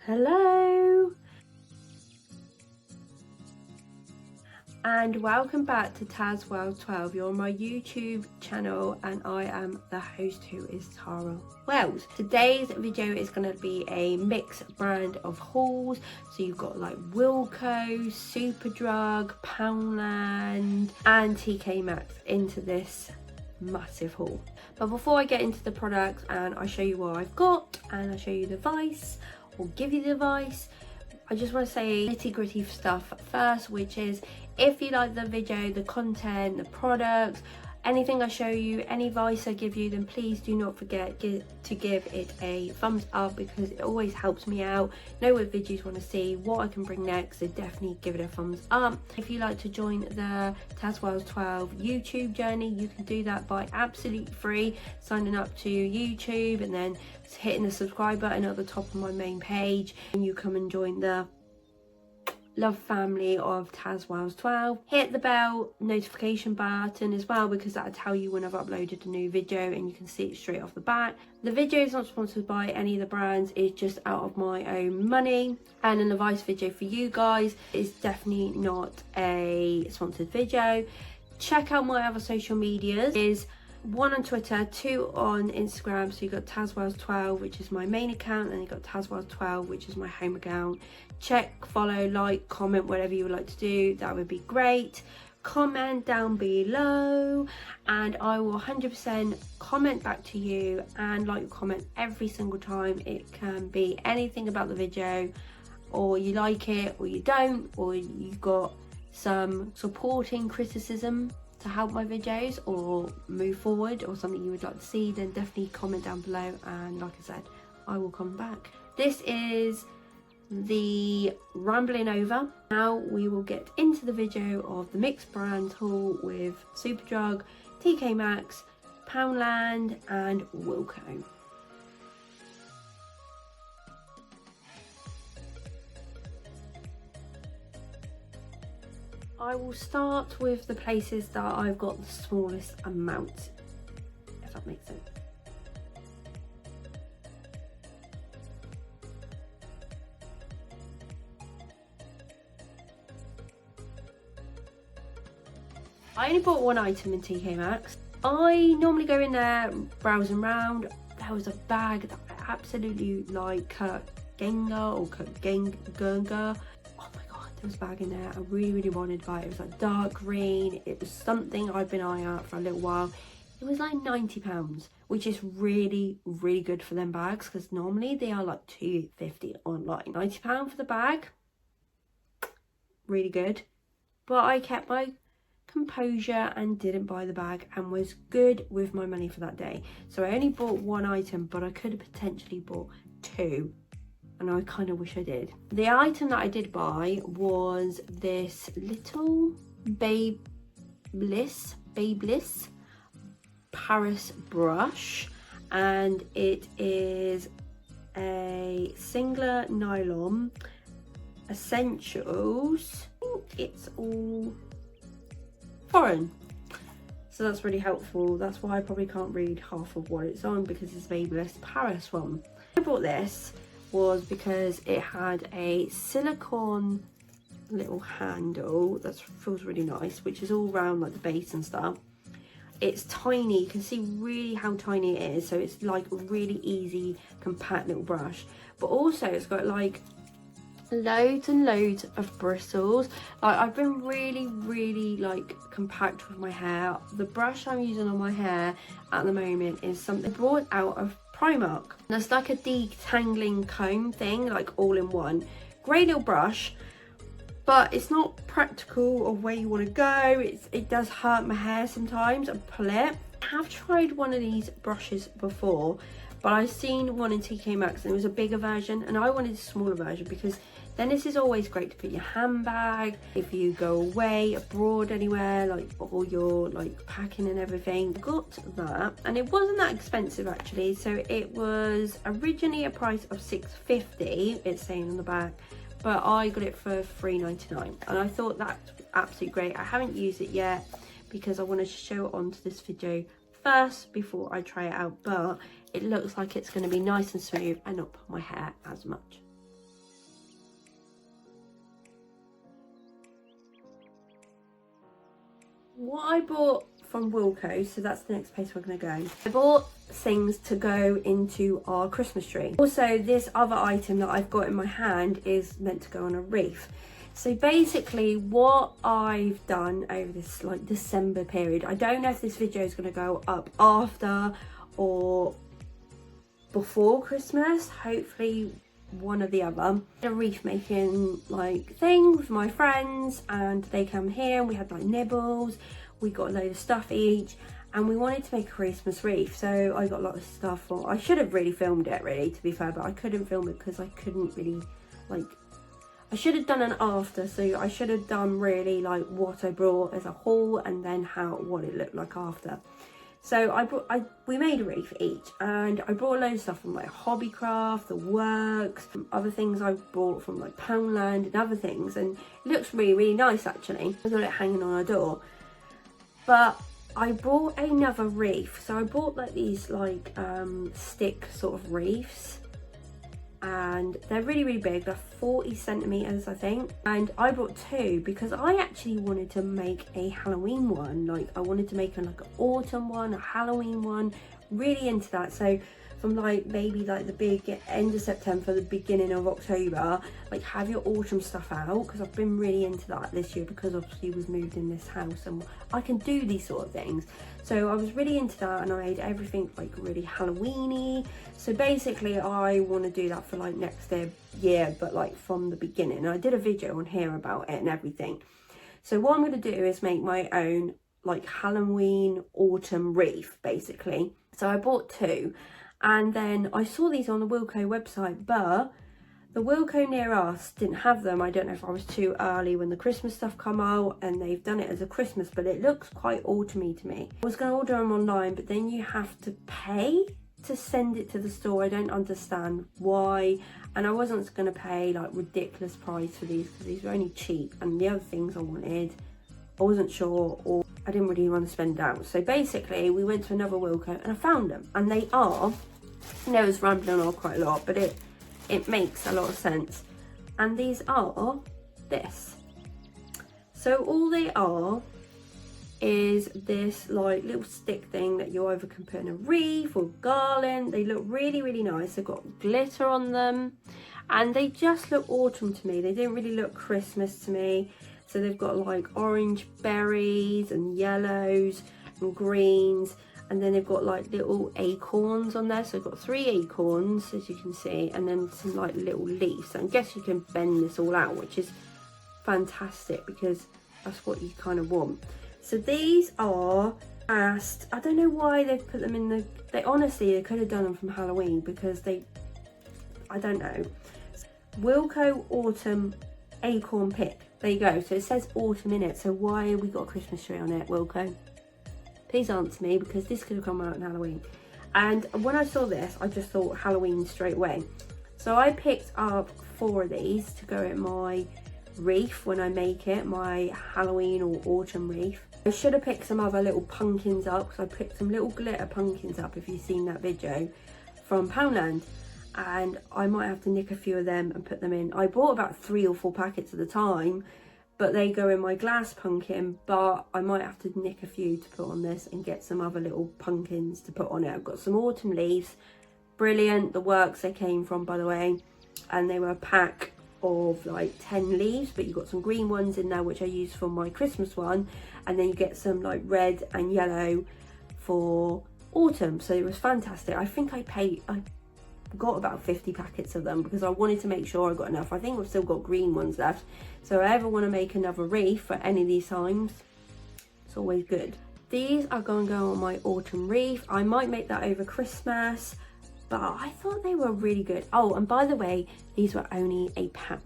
Hello and welcome back to tazwells12. You're on my YouTube channel and I am the host, who is Tara Wells. Today's video is going to be a mixed brand of hauls. So you've got like WILKO, SUPERDRUG, Poundland and TKMAXX into this massive haul. But before I get into the products and I show you what I've got and I show you the advice or give you the advice, I just want to say nitty gritty stuff first, which is if you like the video, the content, the products, anything I show you, any advice I give you, then please do not forget to give it a thumbs up, because it always helps me out, know what videos you want to see, what I can bring next, so definitely give it a thumbs up. If you like to join the tazwells12 YouTube journey, you can do that by absolutely free, signing up to YouTube and then hitting the subscribe button at the top of my main page, and you come and join the love family of tazwells12. Hit the bell notification button as well, because that'll tell you when I've uploaded a new video and you can see it straight off the bat. The video is not sponsored by any of the brands, it's just out of my own money, and an advice video for you guys is definitely not a sponsored video. Check out my other social medias. Is 1 on Twitter, 2 on Instagram. So you got tazwells12, which is my main account, and you got tazwells12, which is my home account. Check, follow, like, comment, whatever you would like to do, that would be great. Comment down below and I will 100% comment back to you and like your comment every single time. It can be anything about the video, or you like it or you don't, or you got some supporting criticism to help my videos or move forward, or something you would like to see, then definitely comment down below and like I said, I will come back. This is the rambling over. Now we will get into the video of the mixed brand haul with SUPERDRUG, TKMAXX, Poundland and WILKO. I will start with the places that I've got the smallest amount, if that makes sense. I only bought one item in TKMAXX. I normally go in there browsing around. There was a bag that I absolutely like, Genga or Genga. Oh my god, there was a bag in there I really wanted to buy. It was like dark green. It was something I've been eyeing out for a little while. It was like £90, which is really good for them bags, because normally they are like £2.50 online. £90 for the bag, really good. But I kept my composure and didn't buy the bag and was good with my money for that day. So I only bought one item, but I could have potentially bought 2, and I kind of wish I did. The item that I did buy was this little Babyliss Paris brush, and it is a singular nylon essentials. It's all foreign, so that's really helpful. That's why I probably can't read half of what it's on, because it's Babyliss Paris one. I bought this was because it had a silicone little handle that feels really nice, which is all around like the base and stuff. It's tiny, you can see really how tiny it is, so it's like a really easy compact little brush, but also it's got like loads and loads of bristles. Like I've been really like compact with my hair. The brush I'm using on my hair at the moment is something brought out of Primark. There's like a detangling comb thing, like all in one. Great little brush, but it's not practical of where you want to go. It does hurt my hair sometimes and pull it. I have tried one of these brushes before, but I've seen one in TKMAXX and it was a bigger version, and I wanted a smaller version, because then this is always great to put in your handbag if you go away abroad anywhere, like, or you're like packing and everything. Got that, and it wasn't that expensive actually. So it was originally a price of £6.50, it's saying on the back, but I got it for £3.99, and I thought that's absolutely great. I haven't used it yet because I wanted to show it onto this video first before I try it out, but it looks like it's going to be nice and smooth and not pull my hair as much. what I bought from WILKO, so that's the next place we're going to go. I bought things to go into our Christmas tree. Also, this other item that I've got in my hand is meant to go on a wreath. So basically what I've done over this like December period, I don't know if this video is going to go up after or before Christmas, hopefully one or the other. A wreath making like thing with my friends, and they come here and we had like nibbles, we got a load of stuff each, and we wanted to make a Christmas wreath. So I got a lot of stuff. I should have really filmed it, really, to be fair, but I couldn't film it because I couldn't really like, I should have done an after, so I should have done really like what I brought as a haul and then what it looked like after. So we made a wreath each, and I brought a load of stuff from like Hobbycraft, the Works, other things I bought from like Poundland and other things, and it looks really, really nice actually. I got it hanging on our door. But I bought another wreath, so I bought like these like stick sort of wreaths, and they're really, really big. They're 40 centimeters, I think, and I brought two because I actually wanted to make a Halloween one. Like I wanted to make like an autumn one, a Halloween one, really into that. So from like maybe like the big end of September, the beginning of October, like have your autumn stuff out, because I've been really into that this year because obviously we've moved in this house and I can do these sort of things. So I was really into that, and I made everything like really Halloweeny. So basically I want to do that for like next year, but like from the beginning. And I did a video on here about it and everything. So what I'm going to do is make my own like Halloween autumn wreath basically. So I bought two. And then I saw these on the WILKO website, but the WILKO near us didn't have them. I don't know if I was too early when the Christmas stuff come out, and they've done it as a Christmas, but it looks quite autumny to me. I was going to order them online, but then you have to pay to send it to the store. I don't understand why, and I wasn't going to pay like ridiculous price for these because these were only cheap, and the other things I wanted, I wasn't sure, or I didn't really want to spend out. So basically we went to another WILKO and I found them, and they are, I know it's rambling on quite a lot, but it makes a lot of sense. And these are this. So all they are is this like little stick thing that you either can put in a wreath or garland. They look really, really nice. They've got glitter on them, and they just look autumn to me. They didn't really look Christmas to me. So they've got like orange berries and yellows and greens, and then they've got like little acorns on there. So I've got 3 acorns, as you can see, and then some like little leaves. So I guess you can bend this all out, which is fantastic because that's what you kind of want. So these are I don't know why they've put them in they honestly, they could have done them from Halloween because I don't know. WILKO Autumn Acorn Pick. There you go. So it says autumn in it. So why have we got a Christmas tree on it, WILKO? Please answer me, because this could have come out in Halloween. And when I saw this, I just thought Halloween straight away. So I picked up 4 of these to go in my wreath when I make it, my Halloween or autumn wreath. I should have picked some other little pumpkins up, because I picked some little glitter pumpkins up, if you've seen that video, from Poundland. And I might have to nick a few of them and put them in. I bought about 3 or 4 packets at a time, but they go in my glass pumpkin, but I might have to nick a few to put on this and get some other little pumpkins to put on it. I've got some autumn leaves, brilliant, the Works they came from, by the way, and they were a pack of like 10 leaves, but you've got some green ones in there which I use for my Christmas one, and then you get some like red and yellow for autumn. So it was fantastic. I think I got about 50 packets of them because I wanted to make sure I got enough. I think we've still got green ones left, so if I ever want to make another wreath for any of these times, it's always good. These are going to go on my autumn wreath. I might make that over Christmas, but I thought they were really good. Oh, and by the way, these were only £1.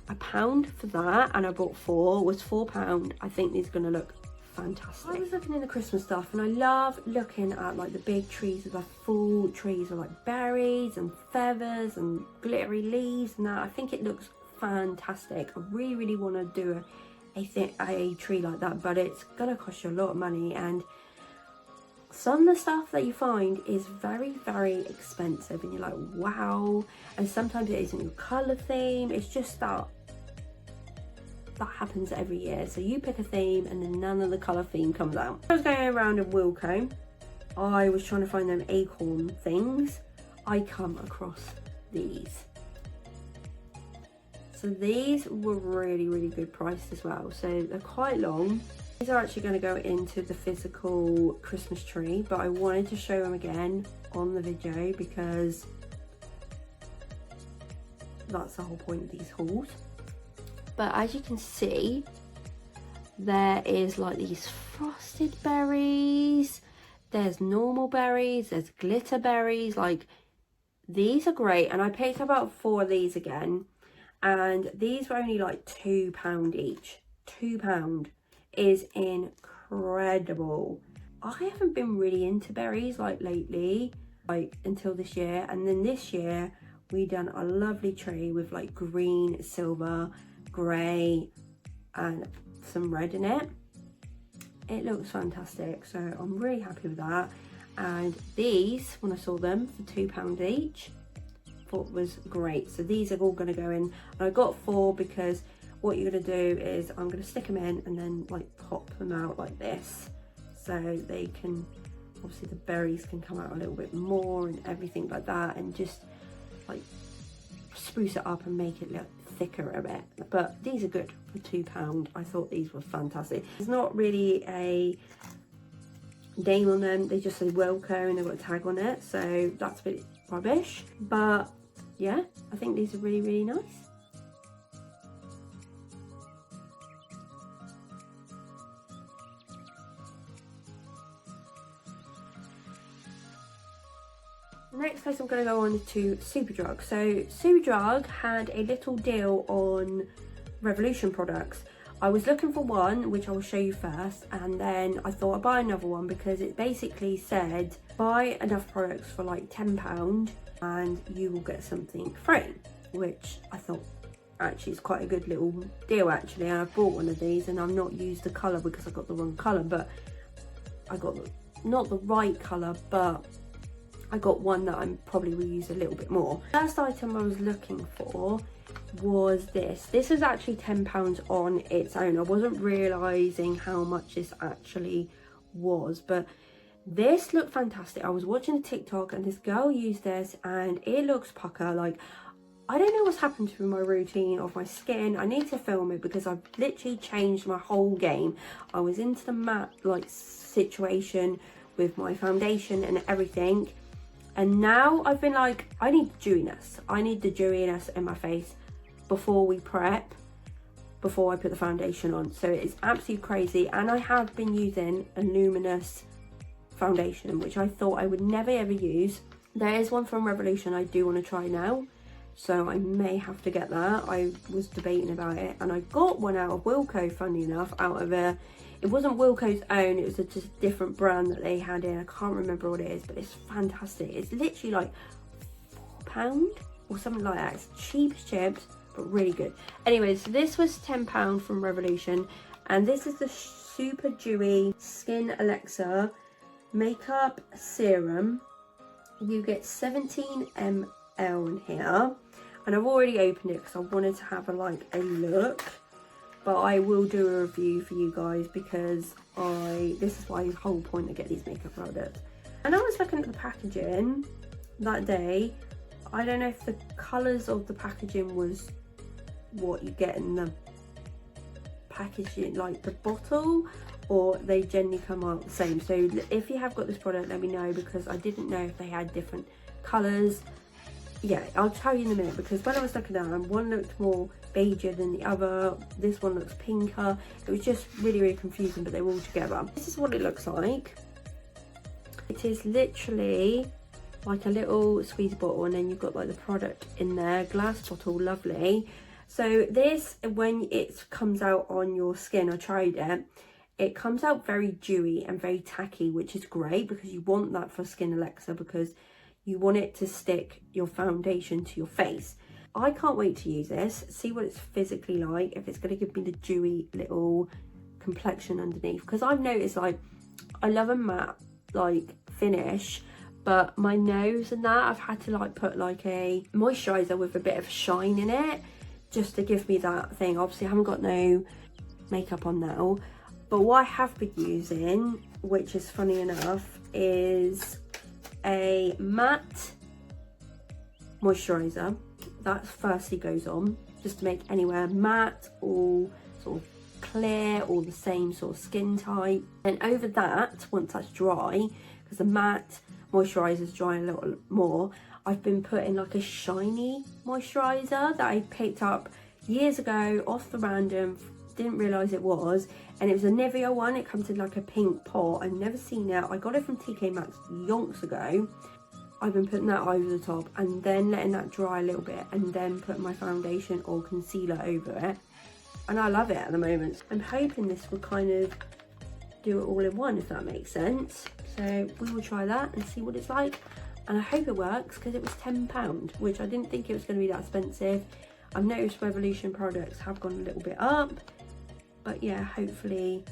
£1 for that, and I bought 4, was £4. I think these are going to look fantastic. I was looking in the Christmas stuff, and I love looking at like the big trees with the full trees of like berries and feathers and glittery leaves and that. I think it looks fantastic. I really, really want to do a tree like that, but it's gonna cost you a lot of money, and some of the stuff that you find is very, very expensive, and you're like, wow. And sometimes it isn't your colour theme, it's just that that happens every year. So you pick a theme and then none of the colour theme comes out. I was going around in Wilko, I was trying to find them acorn things. I come across these. So these were really good priced as well. So they're quite long. These are actually going to go into the physical Christmas tree, but I wanted to show them again on the video because that's the whole point of these hauls. But as you can see, there is like these frosted berries, there's normal berries, there's glitter berries. Like, these are great, and I picked up about 4 of these again, and these were only like £2 each. £2 is incredible. I haven't been really into berries like lately, like until this year, and then this year we done a lovely tree with like green, silver, grey and some red in it. It looks fantastic, so I'm really happy with that. And these, when I saw them for £2 each, thought was great. So these are all going to go in, and I got 4 because what you're going to do is I'm going to stick them in and then like pop them out like this, so they can, obviously the berries can come out a little bit more and everything like that, and just like spruce it up and make it look thicker a bit. But these are good for £2. I thought these were fantastic. There's not really a name on them, they just say Wilko and they've got a tag on it, so that's a bit rubbish. But yeah, I think these are really nice. The next place I'm going to go on is to SUPERDRUG. So SUPERDRUG had a little deal on Revolution products. I was looking for one, which I will show you first, and then I thought I'd buy another one because it basically said buy enough products for like £10 and you will get something free, which I thought actually is quite a good little deal actually. And I bought one of these and I've not used the colour because I got the wrong colour, but I got not the right colour, but I got one that I probably will use a little bit more. First item I was looking for was this. This is actually £10 on its own. I wasn't realising how much this actually was, but this looked fantastic. I was watching a TikTok and this girl used this and it looks pucker. Like, I don't know what's happened to my routine of my skin. I need to film it because I've literally changed my whole game. I was into the matte like situation with my foundation and everything, and now I've been like, I need dewiness. I need the dewiness in my face before we prep, before I put the foundation on. So it's absolutely crazy. And I have been using a luminous foundation, which I thought I would never ever use. There is one from Revolution I do want to try now, so I may have to get that. I was debating about it, and I got one out of Wilko, funny enough, out of a, it wasn't Wilko's own, it was just a different brand that they had in. I can't remember what it is, but it's fantastic. It's literally like £4 or something like that. It's cheap as chips, but really good. Anyways, so this was £10 from Revolution, and this is the Super Dewy Skin Elixir Makeup Serum. You get 17 ml in here, and I've already opened it because I wanted to have a look, but I will do a review for you guys because this is why the whole point to get these makeup products. And I was looking at the packaging that day. I don't know if the colours of the packaging was what you get in the packaging, like the bottle, or they generally come out the same. So if you have got this product, let me know, because I didn't know if they had different colours. Yeah, I'll tell you in a minute, because when I was looking at them, one looked more beiger than the other, this one looks pinker. It was just really confusing, but they were all together. This is what it looks like. It is literally like a little squeeze bottle, and then you've got like the product in there, glass bottle, lovely. So this, when it comes out on your skin, I tried it, it comes out very dewy and very tacky, which is great because you want that for Skin Elixir, because you want it to stick your foundation to your face. I can't wait to use this, see what it's physically like, if it's going to give me the dewy little complexion underneath, because I've noticed, like, I love a matte like finish, but my nose and that, I've had to like put like a moisturizer with a bit of shine in it, just to give me that thing. Obviously I haven't got no makeup on now, but what I have been using, which is funny enough, is a matte moisturizer. That firstly goes on just to make anywhere matte or sort of clear or the same sort of skin type. And over that, once that's dry, because the matte moisturizers dry a little more, I've been putting like a shiny moisturizer that I picked up years ago off the random, didn't realize it was, and it was a Nivea one. It comes in like a pink pot. I've never seen it. I got it from TKMAXX yonks ago. I've been putting that over the top and then letting that dry a little bit and then putting my foundation or concealer over it, and I love it at the moment. I'm hoping this will kind of do it all in one, if that makes sense. So we will try that and see what it's like, and I hope it works because it was £10, which I didn't think it was going to be that expensive. I've noticed Revolution products have gone a little bit up, but yeah, hopefully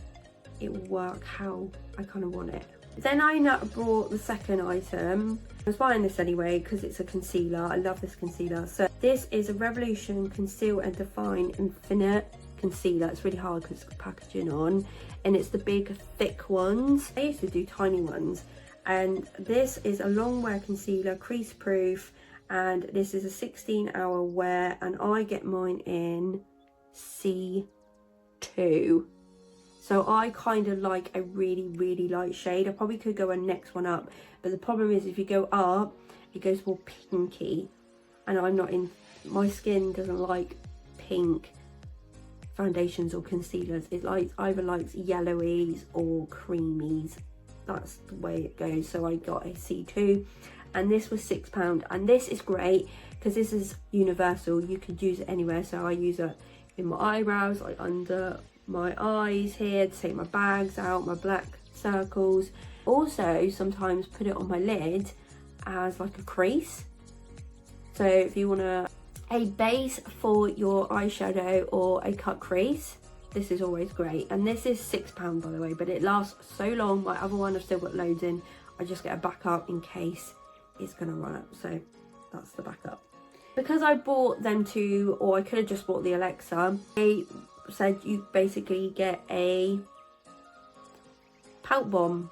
it will work how I kind of want it. Then I brought the second item. I was buying this anyway because it's a concealer. I love this concealer. So this is a Revolution Conceal and Define Infinite Concealer. It's really hard because it's got packaging on, and it's the big thick ones. I used to do tiny ones, and this is a long wear concealer, crease proof, and this is a 16-hour wear, and I get mine in C2. So I kind of like a really light shade. I probably could go a next one up, but the problem is if you go up, it goes more pinky, and I'm not in, my skin doesn't like pink foundations or concealers. It either likes yellowies or creamies. That's the way it goes. So I got a C2, and this was £6, and this is great because this is universal. You could use it anywhere. So I use it in my eyebrows, like under my eyes here, to take my bags out, my black circles. Also sometimes put it on my lid as like a crease. So if you want a base for your eyeshadow or a cut crease, this is always great. And this is £6 by the way, but it lasts so long. My other one I've still got loads in. I just get a backup in case it's gonna run out. So that's the backup. Because I bought them two, or I could have just bought the Alexa, they said you basically get a pout bomb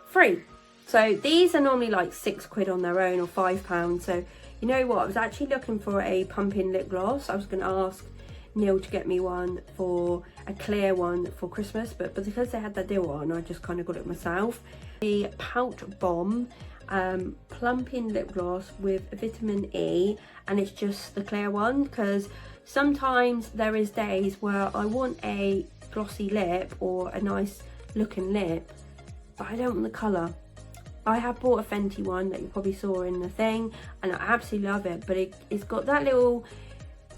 free. So these are normally like £6 on their own or £5. So you know what, I was actually looking for a pumping lip gloss. I was going to ask Neil to get me one, for a clear one for Christmas, but because they had that deal on, I just kind of got it myself. The Pout Bomb plumping lip gloss with vitamin E, and it's just the clear one, because sometimes there is days where I want a glossy lip or a nice looking lip, but I don't want the colour. I have bought a Fenty one that you probably saw in the thing, and I absolutely love it, but it's got that little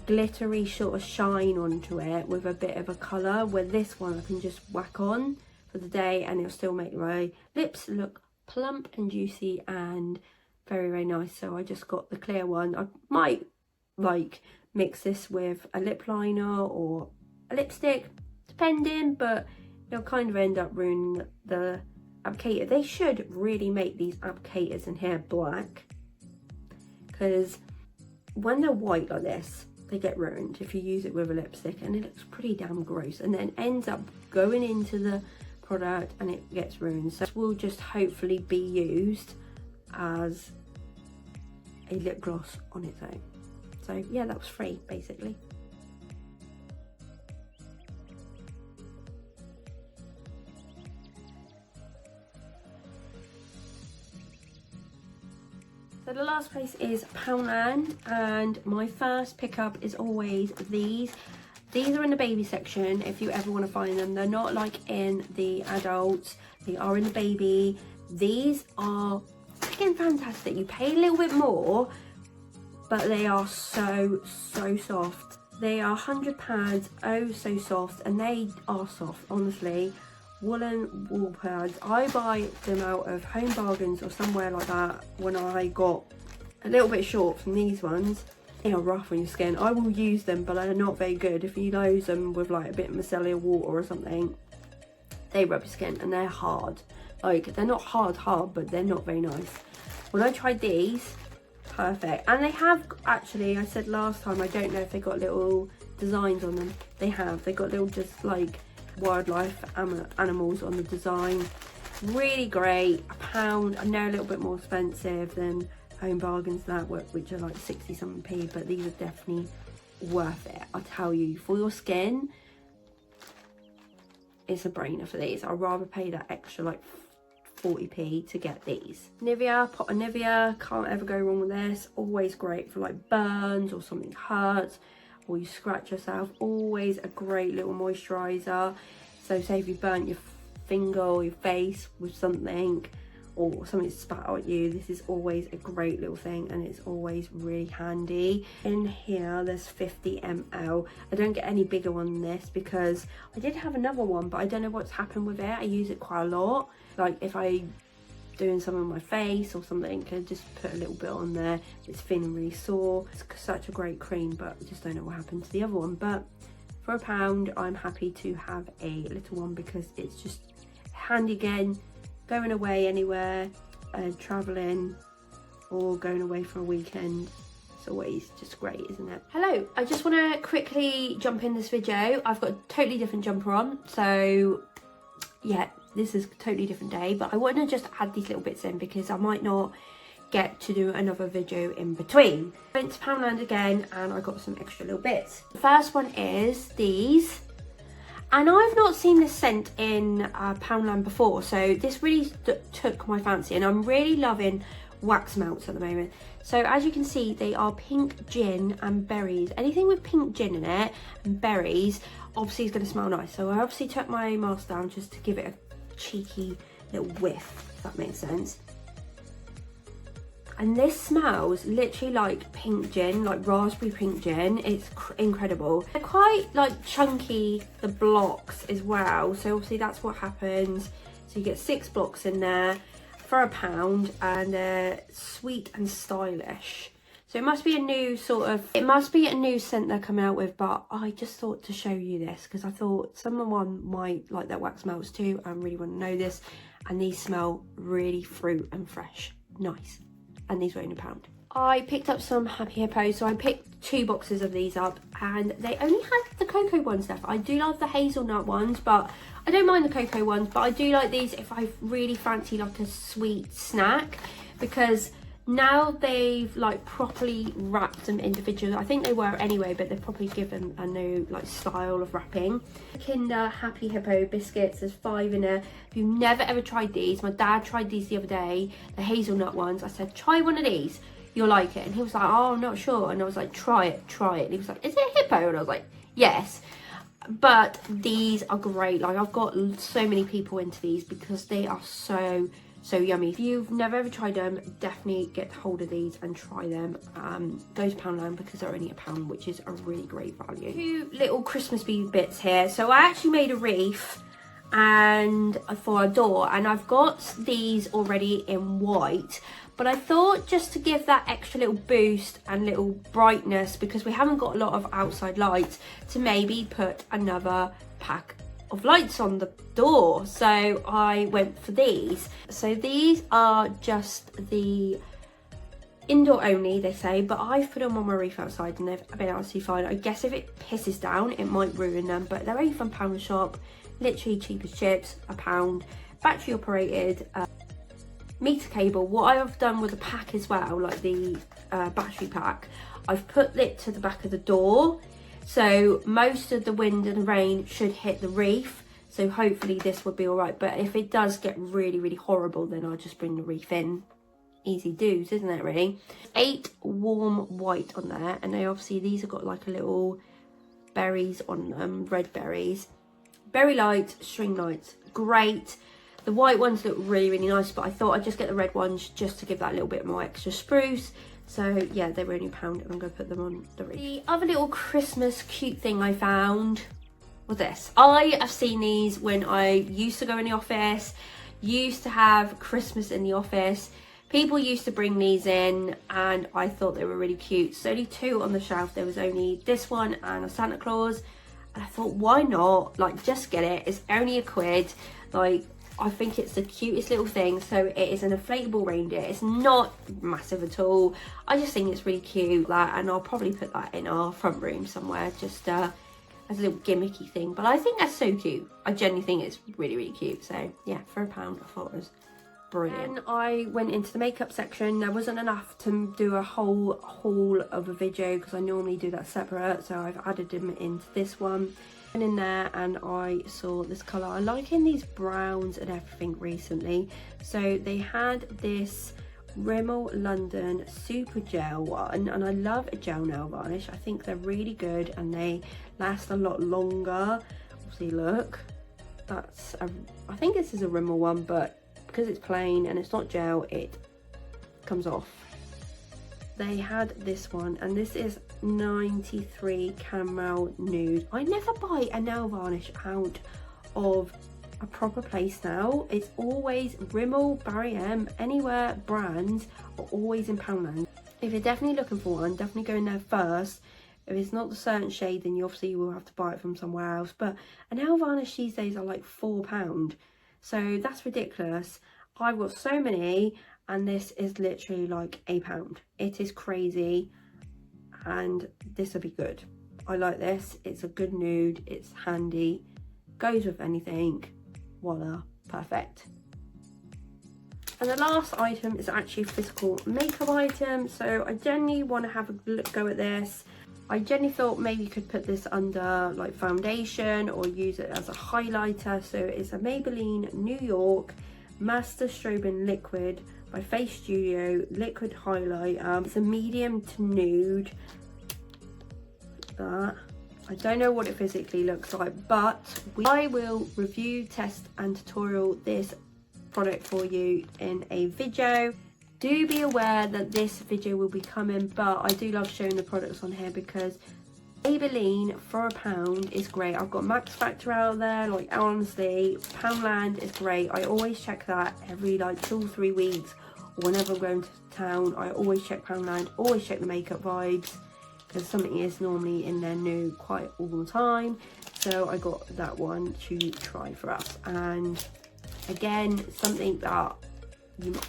glittery sort of shine onto it with a bit of a colour, where this one I can just whack on for the day and it'll still make my lips look plump and juicy and very nice. So I just got the clear one. I might like mix this with a lip liner or a lipstick depending, but it'll kind of end up ruining the applicator. They should really make these applicators in here black, because when they're white like this, they get ruined if you use it with a lipstick, and it looks pretty damn gross, and then ends up going into the product and it gets ruined. So this will just hopefully be used as a lip gloss on its own. So yeah, that was free basically. So the last place is Poundland, and my first pickup is always these. These are in the baby section if you ever want to find them. They're not like in the adults, they are in the baby. These are freaking fantastic. You pay a little bit more, but they are so soft. They are 100 pads, oh so soft, and they are soft, honestly. Woolen wool pads. I buy them out of Home Bargains or somewhere like that when I got a little bit short from these ones. They are rough on your skin. I will use them, but they're not very good. If you use them with like a bit of micellar water or something, they rub your skin and they're hard. Like, they're not hard, but they're not very nice. When I tried these, perfect. And they have, actually, I said last time, I don't know if they got little designs on them. They have. They got little just like wildlife animals on the design. Really great. £1. I know a little bit more expensive than Home Bargains that, which are like 60 something p, but these are definitely worth it. I tell you, for your skin, it's a brainer for these. I'd rather pay that extra like 40p to get these. Nivea, pot of Nivea, can't ever go wrong with this. Always great for like burns or something hurts or you scratch yourself. Always a great little moisturizer. So say if you burnt your finger or your face with something or something spat at you, this is always a great little thing and it's always really handy. In here there's 50 ml. I don't get any bigger one than this because I did have another one, but I don't know what's happened with it. I use it quite a lot. Like if I doing something on my face or something, I just put a little bit on there. It's feeling really sore. It's such a great cream, but I just don't know what happened to the other one. But for £1, I'm happy to have a little one because it's just handy again, going away anywhere, traveling or going away for a weekend. It's always just great, isn't it? Hello, I just want to quickly jump in this video. I've got a totally different jumper on, so yeah, this is a totally different day, but I want to just add these little bits in because I might not get to do another video in between. I went to Poundland again and I got some extra little bits. The first one is these, and I've not seen this scent in Poundland before, so this really took my fancy, and I'm really loving wax melts at the moment. So as you can see, they are pink gin and berries. Anything with pink gin in it and berries obviously is going to smell nice. So I obviously took my mask down just to give it a cheeky little whiff, if that makes sense. And this smells literally like pink gin, like raspberry pink gin. It's incredible. They're quite like chunky, the blocks as well, so obviously that's what happens. So you get 6 blocks in there for £1, and they're sweet and stylish. So it must be a new scent they're coming out with, but I just thought to show you this because I thought someone might like their wax melts too and really want to know this. And these smell really fruit and fresh, nice. And these were only £1. I picked up some Happy Hippos, so I picked 2 boxes of these up, and they only had the cocoa ones left. I do love the hazelnut ones, but I don't mind the cocoa ones, but I do like these if I really fancy like a sweet snack, because now they've like properly wrapped them individually. I think they were anyway, but they've probably given a new like style of wrapping. Kinder Happy Hippo biscuits, there's 5 in there. If you've never ever tried these, my dad tried these the other day, the hazelnut ones. I said, try one of these, you'll like it. And he was like, oh, I'm not sure. And I was like, try it. And he was like, is it a hippo? And I was like, yes. But these are great. Like, I've got so many people into these because they are so yummy. If you've never ever tried them, definitely get hold of these and try them. Go to Poundland because they're only £1, which is a really great value. 2 little Christmassy bits here. So I actually made a wreath and for a door, and I've got these already in white, but I thought just to give that extra little boost and little brightness, because we haven't got a lot of outside lights, to maybe put another pack of lights on the door. So I went for these. So these are just the indoor only, they say, but I've put them on my wreath outside and they've been absolutely fine. I guess if it pisses down, it might ruin them, but they're only from £1 shop, literally cheap as chips, £1, battery operated, meter cable. What I have done with the pack as well, like the battery pack, I've put it to the back of the door, so most of the wind and rain should hit the wreath, so hopefully this will be all right. But if it does get really horrible, then I'll just bring the wreath in. Easy do's, isn't it, really? 8 warm white on there, and they obviously, these have got like a little berries on them, red berries. Berry lights, string lights, great. The white ones look really nice, but I thought I'd just get the red ones just to give that little bit more extra spruce. So yeah, they were only £1, and I'm going to put them on the wreath. The other little Christmas cute thing I found was this. I have seen these when I used to go in the office, used to have Christmas in the office. People used to bring these in and I thought they were really cute. So only 2 on the shelf. There was only this one and a Santa Claus. And I thought, why not? Like, just get it. It's only £1. Like, I think it's the cutest little thing. So it is an inflatable reindeer. It's not massive at all. I just think it's really cute, and I'll probably put that in our front room somewhere, just as a little gimmicky thing. But I think that's so cute. I genuinely think it's really, really cute. So yeah, for £1, I thought it was brilliant. And I went into the makeup section. There wasn't enough to do a whole haul of a video because I normally do that separate, so I've added them into this one. Went in there and I saw this colour. I'm liking these browns and everything recently. So they had this Rimmel London Super Gel one, and I love a gel nail varnish. I think they're really good and they last a lot longer. See, look, I think this is a Rimmel one, but because it's plain and it's not gel, it comes off. They had this one, and this is 93 Caramel Nude. I never buy a nail varnish out of a proper place now. It's always Rimmel, Barry M, anywhere brands are always in Poundland. If you're definitely looking for one, definitely go in there first. If it's not the certain shade, then you obviously will have to buy it from somewhere else. But a nail varnish these days are like £4. So that's ridiculous. I've got so many, and this is literally like £1. It is crazy, and this will be good. I like this. It's a good nude. It's handy. Goes with anything. Voila, perfect. And the last item is actually a physical makeup item. So I genuinely want to have a go at this. I genuinely thought maybe you could put this under like foundation or use it as a highlighter. So it's a Maybelline New York Master Strobing Liquid by Face Studio liquid highlight. It's a medium to nude. That, I don't know what it physically looks like, but I will review, test and tutorial this product for you in a video. Do be aware that this video will be coming, but I do love showing the products on here because Maybelline for £1 is great. I've got Max Factor out there, like honestly, Poundland is great. I always check that every like 2 or 3 weeks, or whenever I'm going to town. I always check Poundland, always check the Makeup Vibes, because something is normally in there new quite all the time. So I got that one to try for us, and again, something that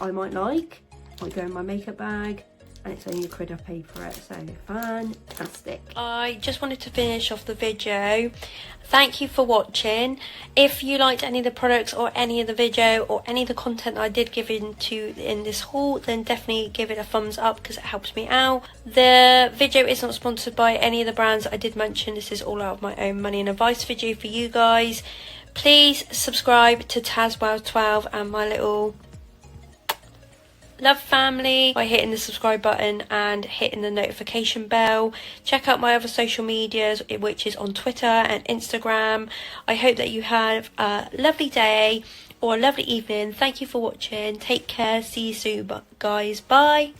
I might like. Might go in my makeup bag, and it's only £1 I paid for it, so fantastic. I just wanted to finish off the video. Thank you for watching. If you liked any of the products or any of the video or any of the content that I did give in this haul, then definitely give it a thumbs up because it helps me out. The video is not sponsored by any of the brands I did mention. This is all out of my own money and advice video for you guys. Please subscribe to tazwells12 and my little love family by hitting the subscribe button and hitting the notification bell. Check out my other social medias, which is on Twitter and Instagram. I hope that you have a lovely day or a lovely evening. Thank you for watching. Take care. See you soon, guys. Bye.